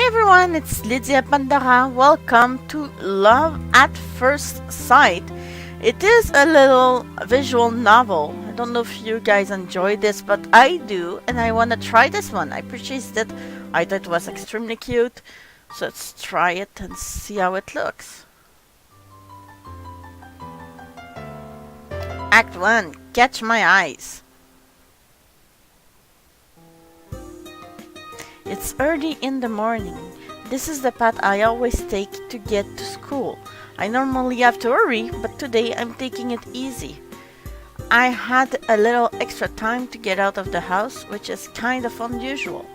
everyone, it's Lydia Pandara. Welcome to Love at First Sight. It is a little visual novel. I don't know if you guys enjoy this, but I do, and I want to try this one. I purchased it. I thought it was extremely cute. So let's try it and see how it looks. Act 1, Catch My Eyes. It's early in the morning. This is the path I always take to get to school. I normally have to hurry, but today I'm taking it easy. I had a little extra time to get out of the house, which is kind of unusual.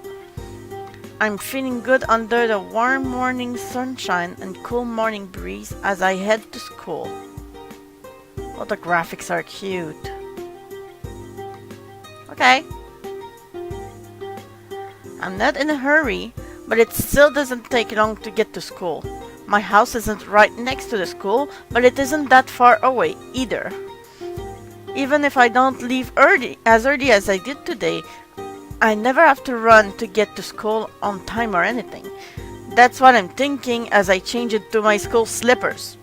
I'm feeling good under the warm morning sunshine and cool morning breeze as I head to school. Oh, the graphics are cute. Okay. I'm not in a hurry, but it still doesn't take long to get to school. My house isn't right next to the school, but it isn't that far away either. Even if I don't leave early as I did today, I never have to run to get to school on time or anything. That's what I'm thinking as I change into my school slippers.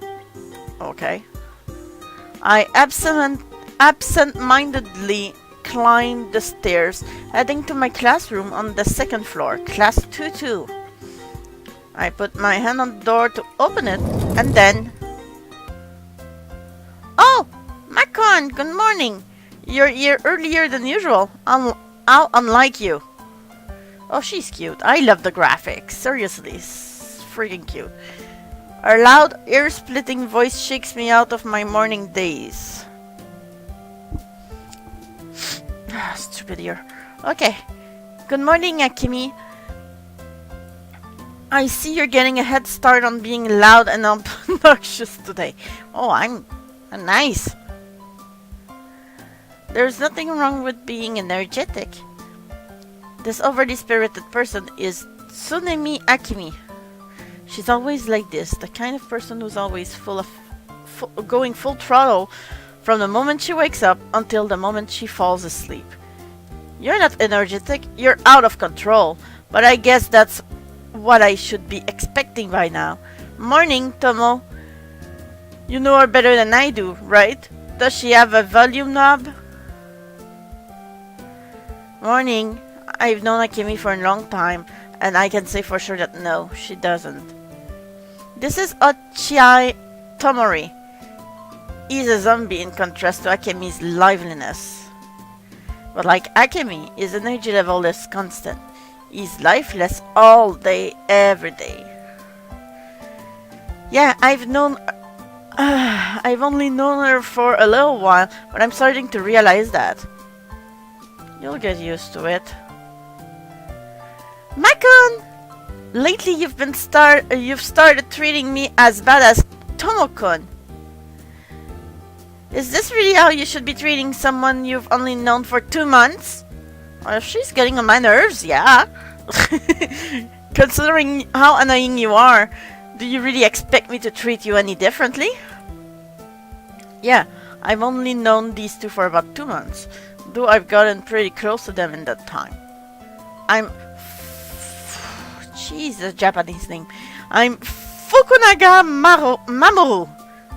Okay. I absent-mindedly climbed the stairs, heading to my classroom on the second floor, class 2-2. I put my hand on the door to open it, and then... Oh! Macon, good morning! You're here earlier than usual. How unlike you. Oh, she's cute. I love the graphics. Seriously, it's freaking cute. Her loud, ear-splitting voice shakes me out of my morning daze. Stupid ear. Okay. Good morning, Akemi. I see you're getting a head start on being loud and obnoxious today. Oh, I'm nice. There's nothing wrong with being energetic. This overly spirited person is Tsunemi Akemi. She's always like this, the kind of person who's always going full throttle from the moment she wakes up until the moment she falls asleep. You're not energetic, you're out of control, but I guess that's what I should be expecting by now. Morning, Tomo. You know her better than I do, right? Does she have a volume knob? Morning. I've known Akemi for a long time, and I can say for sure that no, she doesn't. This is Ochiai Tomori. He's a zombie in contrast to Akemi's liveliness. But like Akemi, his energy level is constant. He's lifeless all day, every day. Yeah, I've only known her for a little while, but I'm starting to realize that. You'll get used to it. Macon! Lately you've started treating me as bad as Tomokun. Is this really how you should be treating someone you've only known for 2 months? Well, she's getting on my nerves, yeah. Considering how annoying you are, do you really expect me to treat you any differently? Yeah, I've only known these two for about 2 months, though I've gotten pretty close to them in that time. Jesus, Japanese name. I'm Fukunaga Mamoru.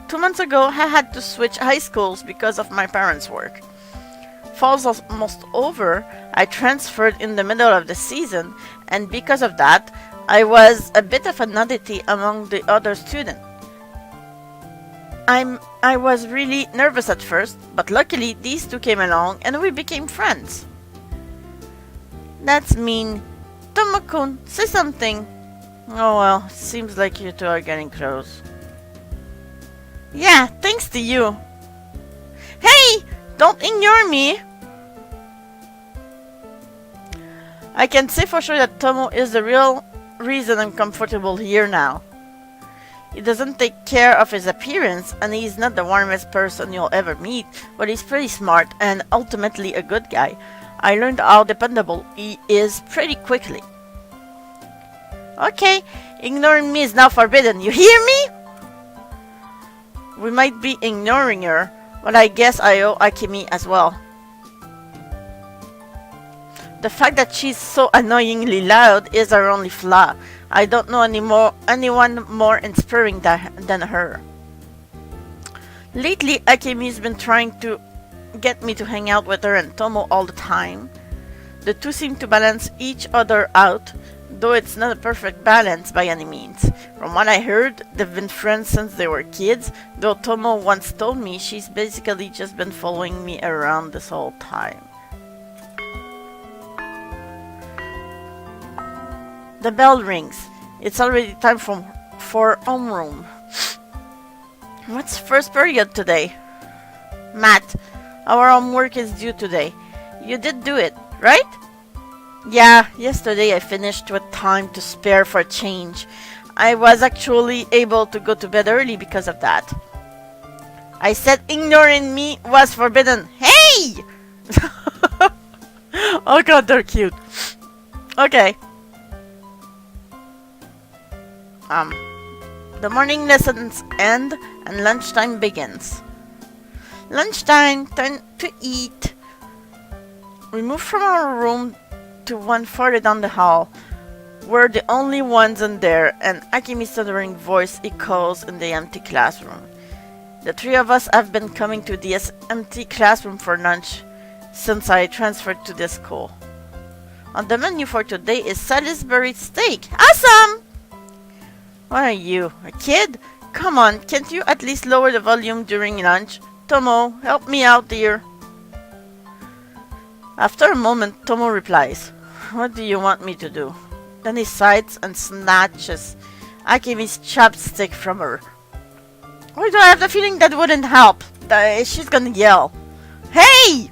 2 months ago, I had to switch high schools because of my parents' work. Fall's almost over. I transferred in the middle of the season, and because of that, I was a bit of an oddity among the other students. I was really nervous at first, but luckily these two came along and we became friends. That's mean. Tomo-kun, say something. Oh well, seems like you two are getting close. Yeah, thanks to you. Hey! Don't ignore me! I can say for sure that Tomo is the real reason I'm comfortable here now. He doesn't take care of his appearance, and he's not the warmest person you'll ever meet, but he's pretty smart and ultimately a good guy. I learned how dependable he is pretty quickly. Okay, ignoring me is now forbidden, you hear me? We might be ignoring her, but I guess I owe Akemi as well. The fact that she's so annoyingly loud is her only flaw. I don't know anyone more inspiring than her. Lately, Akemi's been trying to get me to hang out with her and Tomo all the time. The two seem to balance each other out, though it's not a perfect balance by any means. From what I heard, they've been friends since they were kids, though Tomo once told me she's basically just been following me around this whole time. The bell rings. It's already time for homeroom. What's first period today? Matt, our homework is due today. You did do it, right? Yeah, yesterday I finished with time to spare for a change. I was actually able to go to bed early because of that. I said ignoring me was forbidden. Hey! Oh god, they're cute. Okay. The morning lessons end and lunchtime begins. Lunchtime, time to eat. We move from our room to one farther down the hall. We're the only ones in there, and Akemi's stuttering voice echoes in the empty classroom. The three of us have been coming to this empty classroom for lunch since I transferred to this school. On the menu for today is Salisbury steak. Awesome! What are you, a kid? Come on, can't you at least lower the volume during lunch? Tomo, help me out, dear. After a moment, Tomo replies, What do you want me to do? Then he sighs and snatches Akemi's chopstick from her. Why do I have the feeling that wouldn't help? She's gonna yell. Hey!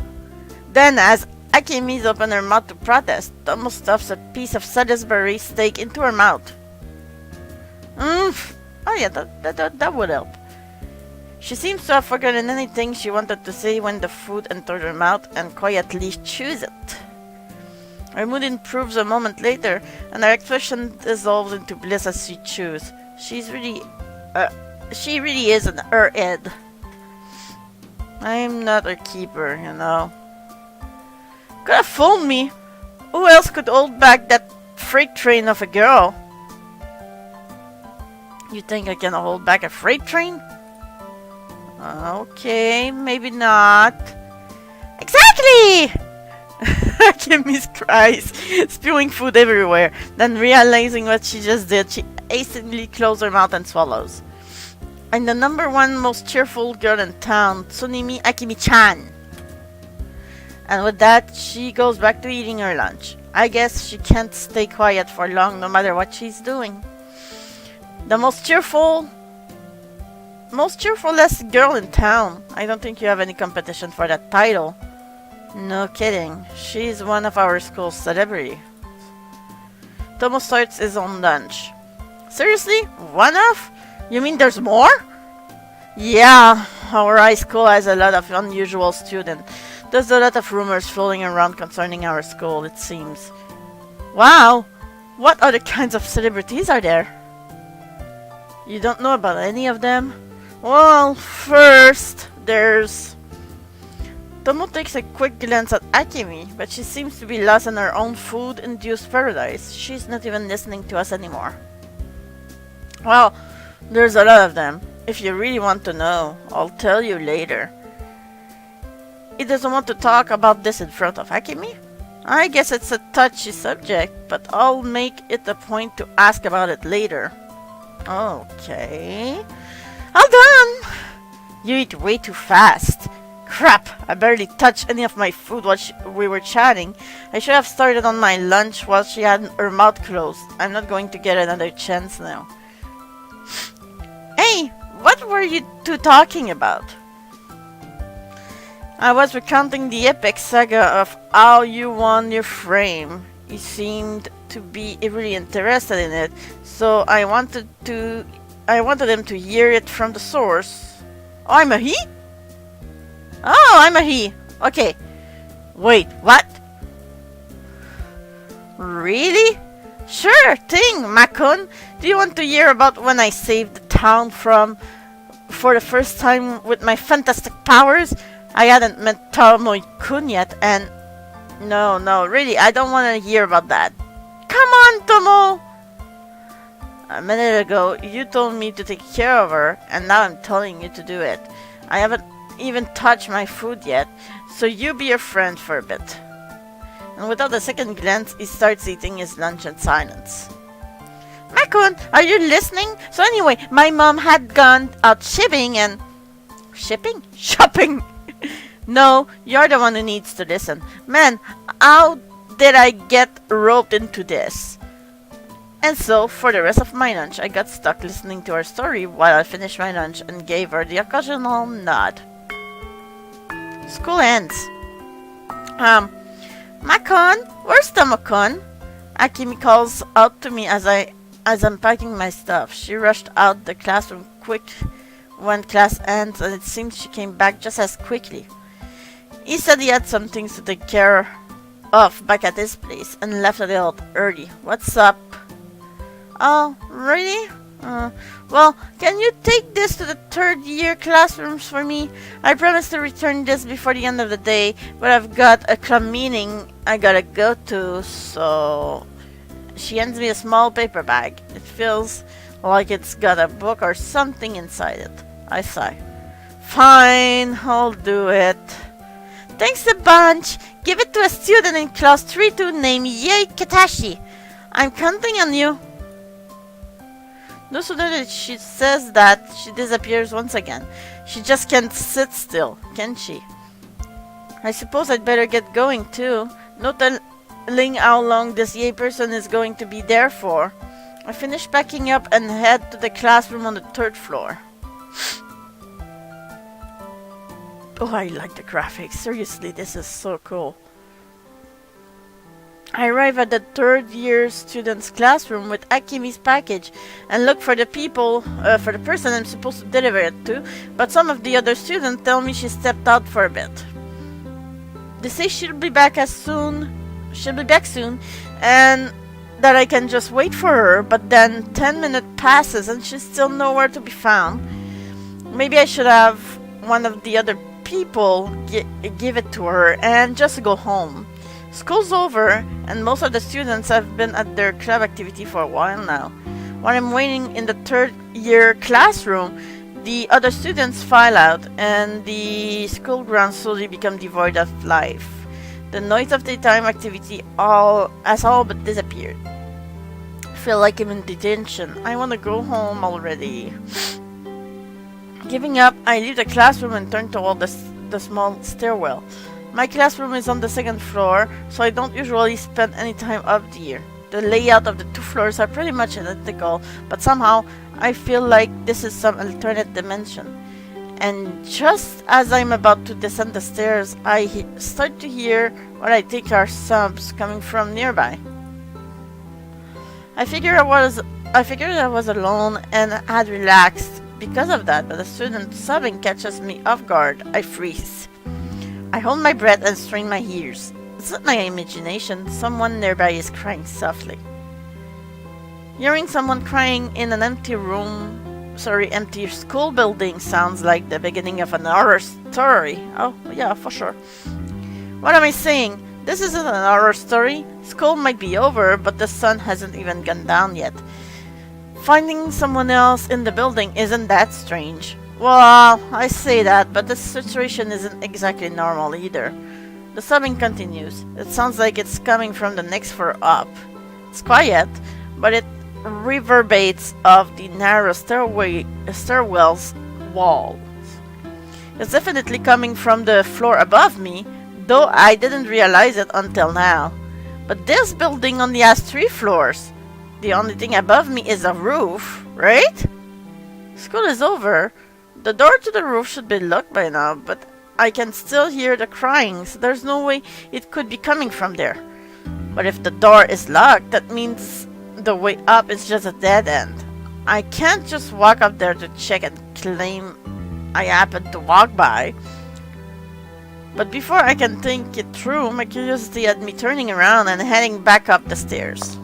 Then, as Akemi's opened her mouth to protest, Tomo stuffs a piece of Salisbury steak into her mouth. Oh yeah, that would help. She seems to have forgotten anything she wanted to say when the food entered her mouth and quietly chews it. Her mood improves a moment later, and her expression dissolves into bliss as she chews. She really is in her head. I'm not her keeper, you know. Could have fooled me. Who else could hold back that freight train of a girl? You think I can hold back a freight train? Okay, maybe not. Exactly! Akemi cries, spewing food everywhere. Then realizing what she just did, she hastily closes her mouth and swallows. I'm the number one most cheerful girl in town, Tsunemi Akemi-chan. And with that, she goes back to eating her lunch. I guess she can't stay quiet for long no matter what she's doing. The most cheerfulest girl in town. I don't think you have any competition for that title. No kidding. She's one of our school's celebrities. Tomo starts his own lunch. Seriously? One of? You mean there's more? Yeah, our high school has a lot of unusual students. There's a lot of rumors floating around concerning our school, it seems. Wow! What other kinds of celebrities are there? You don't know about any of them? Well, first, there's... Tomo takes a quick glance at Akemi, but she seems to be lost in her own food-induced paradise. She's not even listening to us anymore. Well, there's a lot of them. If you really want to know, I'll tell you later. He doesn't want to talk about this in front of Akemi? I guess it's a touchy subject, but I'll make it a point to ask about it later. Okay. All done! You eat way too fast. Crap, I barely touched any of my food while we were chatting. I should have started on my lunch while she had her mouth closed. I'm not going to get another chance now. Hey, what were you two talking about? I was recounting the epic saga of how you won your frame. You seemed to be really interested in it, so I wanted him to hear it from the source. Oh, I'm a he? Oh, I'm a he. Okay. Wait, what? Really? Sure thing, Makun. Do you want to hear about when I saved the town for the first time with my fantastic powers? I hadn't met Tomoe-kun yet, and No, no, really, I don't want to hear about that. Come on, Tomo! A minute ago, you told me to take care of her, and now I'm telling you to do it. I haven't even touched my food yet, so you be your friend for a bit. And without a second glance, he starts eating his lunch in silence. Makun, are you listening? So anyway, my mom had gone out shipping and... Shipping? Shopping! No, you're the one who needs to listen. Man, how did I get roped into this? And so, for the rest of my lunch, I got stuck listening to her story while I finished my lunch and gave her the occasional nod. School ends. Makon, where's Tomo-kun? Akemi calls out to me as I'm packing my stuff. She rushed out the classroom quick when class ends, and it seems she came back just as quickly. He said he had some things to take care of back at his place and left a little early. What's up? Oh, really? Well, can you take this to the third year classrooms for me? I promised to return this before the end of the day, but I've got a club meeting I gotta go to, so... She hands me a small paper bag. It feels like it's got a book or something inside it. I sigh. Fine, I'll do it. Thanks a bunch. Give it to a student in class 3-2 named Yei Katashi. I'm counting on you. No sooner that she says that, she disappears once again. She just can't sit still, can she? I suppose I'd better get going too. No telling how long this Yei person is going to be there for. I finish packing up and head to the classroom on the third floor. Oh, I like the graphics. Seriously, this is so cool. I arrive at the third year student's classroom with Akemi's package and look for the person I'm supposed to deliver it to, but some of the other students tell me she stepped out for a bit. They say she'll be back soon, and that I can just wait for her, but then 10 minutes passes and she's still nowhere to be found. Maybe I should have one of the other people give it to her and just go home. School's over, and most of the students have been at their club activity for a while now. While I'm waiting in the third year classroom, the other students file out, and the school grounds slowly become devoid of life. The noise of daytime activity has all but disappeared. I feel like I'm in detention. I want to go home already. Giving up, I leave the classroom and turn toward the small stairwell. My classroom is on the second floor, so I don't usually spend any time up here. The layout of the two floors are pretty much identical, but somehow I feel like this is some alternate dimension. And just as I'm about to descend the stairs, I start to hear what I think are sobs coming from nearby. I figured I was alone and had relaxed because of that, but a student sobbing catches me off guard. I freeze. I hold my breath and strain my ears. It's not my imagination. Someone nearby is crying softly. Hearing someone crying in an empty school building sounds like the beginning of an horror story. Oh, yeah, for sure. What am I saying? This isn't an horror story. School might be over, but the sun hasn't even gone down yet. Finding someone else in the building isn't that strange. Well, I say that, but the situation isn't exactly normal either. The sobbing continues. It sounds like it's coming from the next floor up. It's quiet, but it reverberates off the narrow stairwell's walls. It's definitely coming from the floor above me, though I didn't realize it until now. But this building only has 3 floors. The only thing above me is a roof, right? School is over. The door to the roof should be locked by now, but I can still hear the crying, so there's no way it could be coming from there. But if the door is locked, that means the way up is just a dead end. I can't just walk up there to check and claim I happened to walk by. But before I can think it through, my curiosity had me turning around and heading back up the stairs.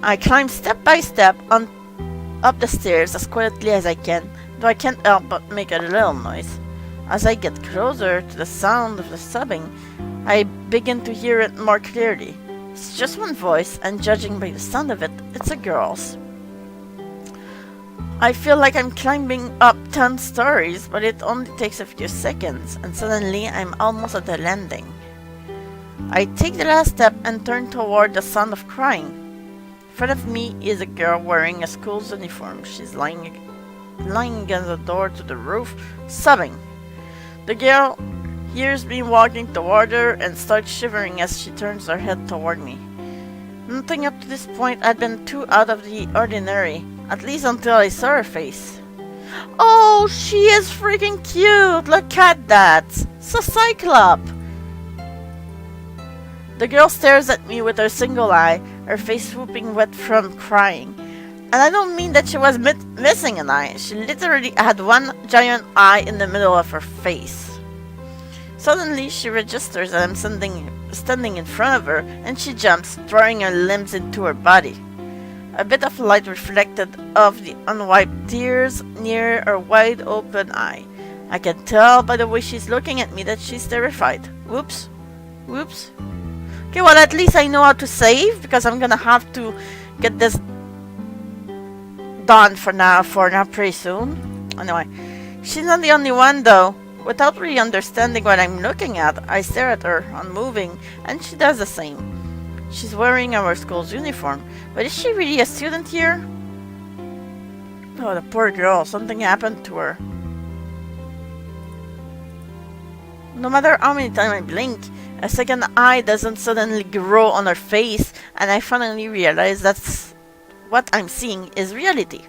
I climb step by step up the stairs as quietly as I can, though I can't help but make a little noise. As I get closer to the sound of the sobbing, I begin to hear it more clearly. It's just one voice, and judging by the sound of it, it's a girl's. I feel like I'm climbing up 10 stories, but it only takes a few seconds, and suddenly I'm almost at the landing. I take the last step and turn toward the sound of crying. In front of me is a girl wearing a school's uniform. She's lying against the door to the roof, sobbing. The girl hears me walking toward her and starts shivering as she turns her head toward me. Nothing up to this point had been too out of the ordinary, at least until I saw her face. Oh, she is freaking cute! Look at that! It's a Cyclops! The girl stares at me with her single eye, her face swooping wet from crying. And I don't mean that she was missing an eye. She literally had one giant eye in the middle of her face. Suddenly, she registers that I'm standing in front of her, and she jumps, throwing her limbs into her body. A bit of light reflected off the unwiped tears near her wide-open eye. I can tell by the way she's looking at me that she's terrified. Whoops. Whoops. Okay, well, at least I know how to save, because I'm gonna have to get this done for now pretty soon. Anyway, she's not the only one, though. Without really understanding what I'm looking at, I stare at her, unmoving, and she does the same. She's wearing our school's uniform, but is she really a student here? Oh, the poor girl, something happened to her. No matter how many times I blink, a second eye doesn't suddenly grow on her face, and I finally realize that's what I'm seeing is reality.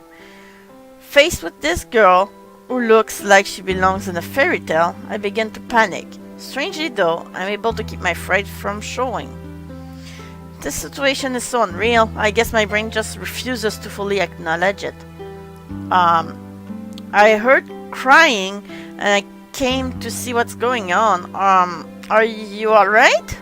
Faced with this girl, who looks like she belongs in a fairy tale, I begin to panic. Strangely though, I'm able to keep my fright from showing. This situation is so unreal, I guess my brain just refuses to fully acknowledge it. I heard crying, and I came to see what's going on. Are you alright?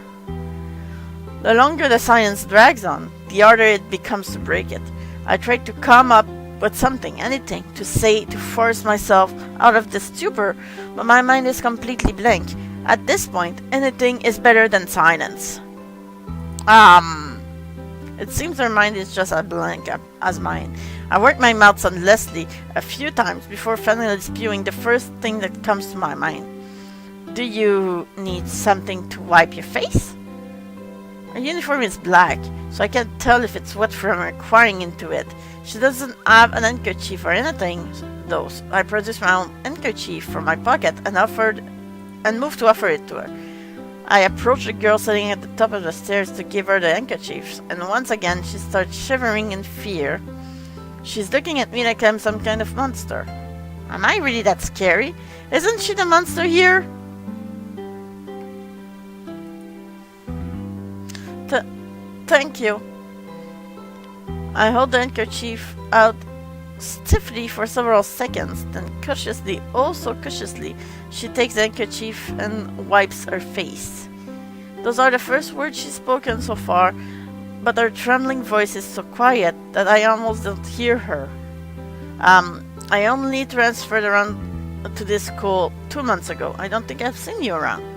The longer the silence drags on, the harder it becomes to break it. I try to come up with something, anything, to say to force myself out of this stupor, but my mind is completely blank. At this point, anything is better than silence. It seems her mind is just as blank as mine. I work my mouth on Leslie a few times before finally spewing the first thing that comes to my mind. Do you need something to wipe your face? Her uniform is black, so I can't tell if it's wet from her crying into it. She doesn't have an handkerchief or anything, though. I produced my own handkerchief from my pocket and moved to offer it to her. I approached the girl sitting at the top of the stairs to give her the handkerchiefs, and once again she starts shivering in fear. She's looking at me like I'm some kind of monster. Am I really that scary? Isn't she the monster here? Thank you. I hold the handkerchief out stiffly for several seconds, then cautiously, oh so cautiously, she takes the handkerchief and wipes her face. Those are the first words she's spoken so far, but her trembling voice is so quiet that I almost don't hear her. I only transferred around to this school 2 months ago. I don't think I've seen you around.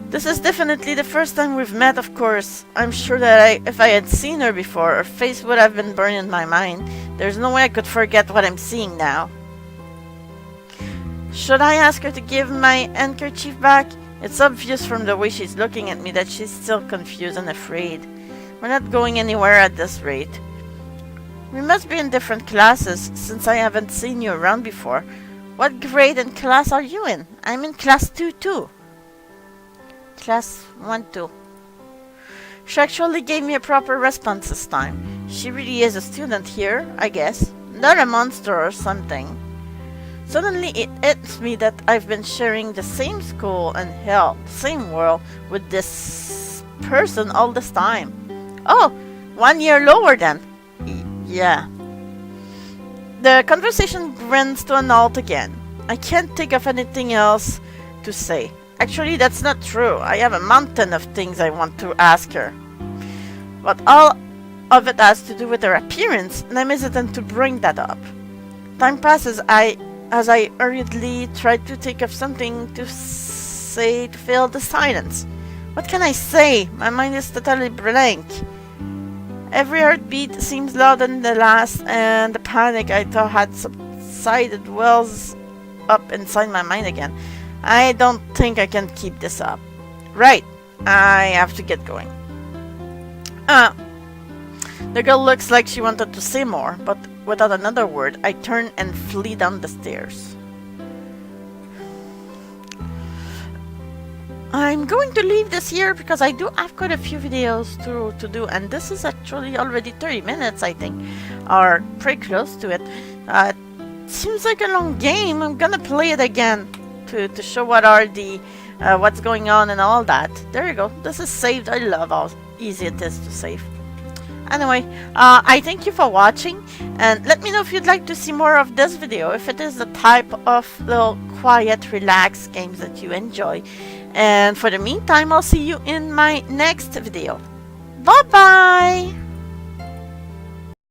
This is definitely the first time we've met, of course. I'm sure that if I had seen her before, her face would have been burned in my mind. There's no way I could forget what I'm seeing now. Should I ask her to give my handkerchief back? It's obvious from the way she's looking at me that she's still confused and afraid. We're not going anywhere at this rate. We must be in different classes, since I haven't seen you around before. What grade and class are you in? I'm in class 2 too. Class 1-2. She actually gave me a proper response this time. She really is a student here, I guess. Not a monster or something. Suddenly it hits me that I've been sharing the same school and hell, the same world with this person all this time. Oh, 1 year lower then. Yeah. The conversation grinds to an halt again. I can't think of anything else to say. Actually, that's not true. I have a mountain of things I want to ask her. But all of it has to do with her appearance, and I'm hesitant to bring that up. Time passes as I hurriedly try to think of something to say to fill the silence? What can I say? My mind is totally blank. Every heartbeat seems louder than the last, and the panic I thought had subsided wells up inside my mind again. I don't think I can keep this up. Right, I have to get going. The girl looks like she wanted to say more, but without another word, I turn and flee down the stairs. I'm going to leave this here because I do have quite a few videos to do, and this is actually already 30 minutes, I think, or pretty close to it. Seems like a long game. I'm gonna play it again to show what are the what's going on and all that. There you go. This is saved. I love how easy it is to save. Anyway, I thank you for watching, and let me know if you'd like to see more of this video, if it is the type of little quiet, relaxed games that you enjoy. And for the meantime, I'll see you in my next video. Bye bye!